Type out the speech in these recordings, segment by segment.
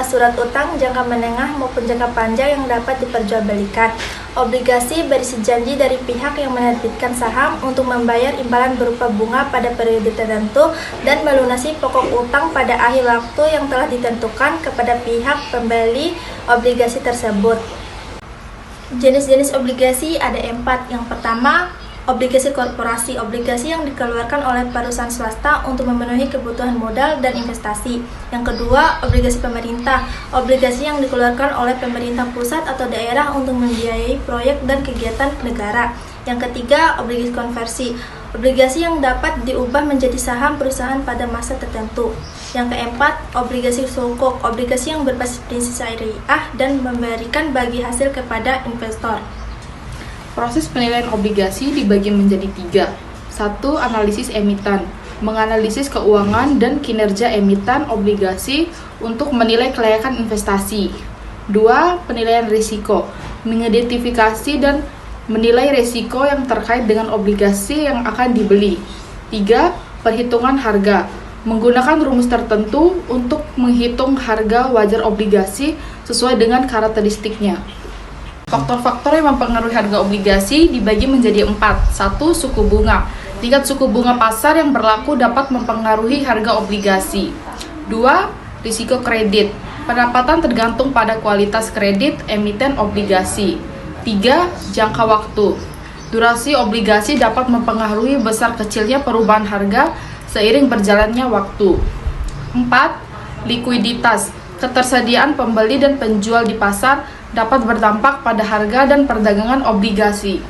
surat utang jangka menengah maupun jangka panjang yang dapat diperjualbelikan. Obligasi berisi janji dari pihak yang menerbitkan saham untuk membayar imbalan berupa bunga pada periode tertentu dan melunasi pokok utang pada akhir waktu yang telah ditentukan kepada pihak pembeli obligasi tersebut. Jenis-jenis obligasi ada 4. Yang pertama, obligasi korporasi, obligasi yang dikeluarkan oleh perusahaan swasta untuk memenuhi kebutuhan modal dan investasi. Yang kedua, obligasi pemerintah, obligasi yang dikeluarkan oleh pemerintah pusat atau daerah untuk membiayai proyek dan kegiatan negara. Yang ketiga, obligasi konversi, obligasi yang dapat diubah menjadi saham perusahaan pada masa tertentu. Yang keempat, obligasi sukuk, obligasi yang berbasis prinsip syariah dan memberikan bagi hasil kepada investor. Proses penilaian obligasi dibagi menjadi 3. 1. Analisis emiten, menganalisis keuangan dan kinerja emiten obligasi untuk menilai kelayakan investasi. 2. Penilaian risiko, mengidentifikasi dan menilai risiko yang terkait dengan obligasi yang akan dibeli. 3. Perhitungan harga, menggunakan rumus tertentu untuk menghitung harga wajar obligasi sesuai dengan karakteristiknya. Faktor-faktor yang mempengaruhi harga obligasi dibagi menjadi 4. 1. Suku bunga. Tingkat suku bunga pasar yang berlaku dapat mempengaruhi harga obligasi. 2. Risiko kredit. Pendapatan tergantung pada kualitas kredit emiten obligasi. 3. Jangka waktu. Durasi obligasi dapat mempengaruhi besar kecilnya perubahan harga seiring berjalannya waktu. 4. Likuiditas. Ketersediaan pembeli dan penjual di pasar dapat berdampak pada harga dan perdagangan obligasi.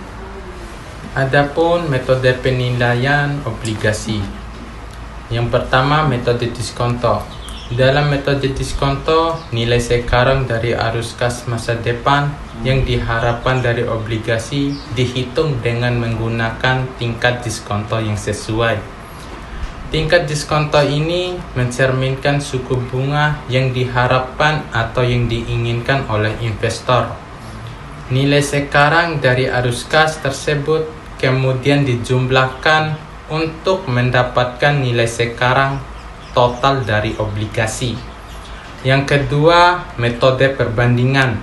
Adapun metode penilaian obligasi. Yang pertama, metode diskonto. Dalam metode diskonto, nilai sekarang dari arus kas masa depan yang diharapkan dari obligasi dihitung dengan menggunakan tingkat diskonto yang sesuai. Tingkat diskonto ini mencerminkan suku bunga yang diharapkan atau yang diinginkan oleh investor. Nilai sekarang dari arus kas tersebut kemudian dijumlahkan untuk mendapatkan nilai sekarang total dari obligasi. Yang kedua, metode perbandingan.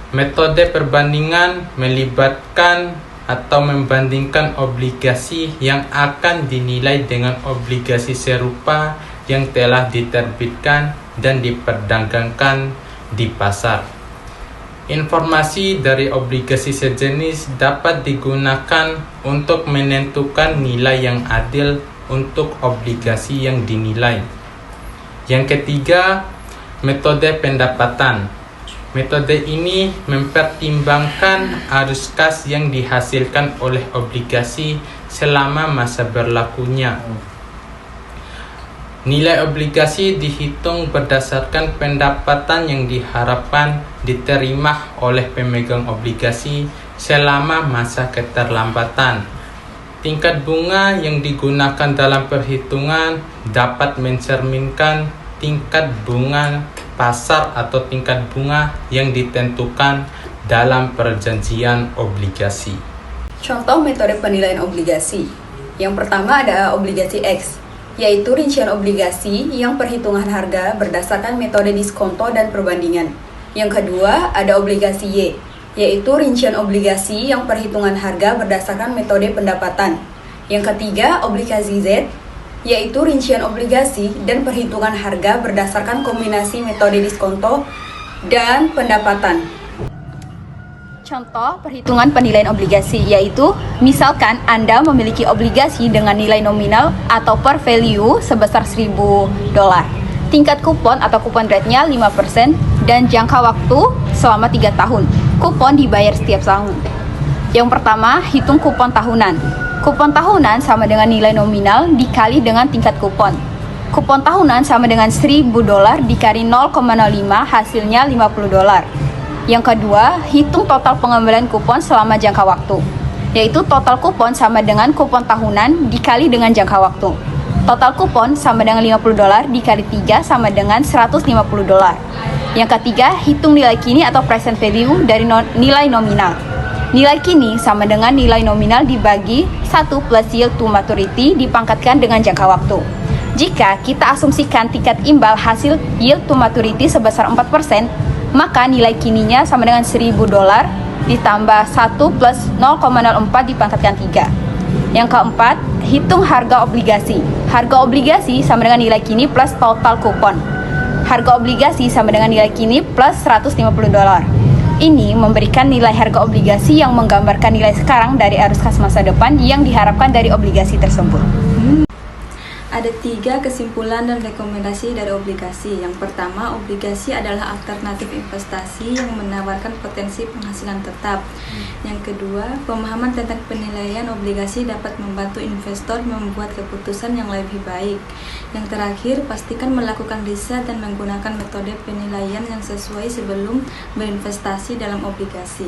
Metode perbandingan melibatkan atau membandingkan obligasi yang akan dinilai dengan obligasi serupa yang telah diterbitkan dan diperdagangkan di pasar. Informasi dari obligasi sejenis dapat digunakan untuk menentukan nilai yang adil untuk obligasi yang dinilai. Yang ketiga, metode pendapatan. Metode ini mempertimbangkan arus kas yang dihasilkan oleh obligasi selama masa berlakunya. Nilai obligasi dihitung berdasarkan pendapatan yang diharapkan diterima oleh pemegang obligasi selama masa keterlambatan. Tingkat bunga yang digunakan dalam perhitungan dapat mencerminkan tingkat bunga pasar atau tingkat bunga yang ditentukan dalam perjanjian obligasi. Contoh metode penilaian obligasi. Yang pertama ada obligasi X, yaitu rincian obligasi yang perhitungan harga berdasarkan metode diskonto dan perbandingan. Yang kedua ada obligasi Y, yaitu rincian obligasi yang perhitungan harga berdasarkan metode pendapatan. Yang ketiga obligasi Z, yaitu rincian obligasi dan perhitungan harga berdasarkan kombinasi metode diskonto dan pendapatan. Contoh perhitungan penilaian obligasi yaitu misalkan Anda memiliki obligasi dengan nilai nominal atau par value sebesar $1.000. Tingkat kupon atau kupon rate-nya 5% dan jangka waktu selama 3 tahun. Kupon dibayar setiap tahun. Yang pertama, hitung kupon tahunan. Kupon tahunan sama dengan nilai nominal dikali dengan tingkat kupon. Kupon tahunan sama dengan $1.000 dikali 0,05 hasilnya $50. Yang kedua, hitung total pengembalian kupon selama jangka waktu, yaitu total kupon sama dengan kupon tahunan dikali dengan jangka waktu. Total kupon sama dengan $50 dikali 3 sama dengan $150. Yang ketiga, hitung nilai kini atau present value dari nilai nominal. Nilai kini sama dengan nilai nominal dibagi 1 plus yield to maturity dipangkatkan dengan jangka waktu. Jika kita asumsikan tingkat imbal hasil yield to maturity sebesar 4%, maka nilai kininya sama dengan $1.000 ditambah 1 plus 0,04 dipangkatkan 3. Yang keempat, hitung harga obligasi. Harga obligasi sama dengan nilai kini plus total kupon. Harga obligasi sama dengan nilai kini plus $150. Ini memberikan nilai harga obligasi yang menggambarkan nilai sekarang dari arus kas masa depan yang diharapkan dari obligasi tersebut. Ada 3 kesimpulan dan rekomendasi dari obligasi. Yang pertama, obligasi adalah alternatif investasi yang menawarkan potensi penghasilan tetap. Yang kedua, pemahaman tentang penilaian obligasi dapat membantu investor membuat keputusan yang lebih baik. Yang terakhir, pastikan melakukan riset dan menggunakan metode penilaian yang sesuai sebelum berinvestasi dalam obligasi.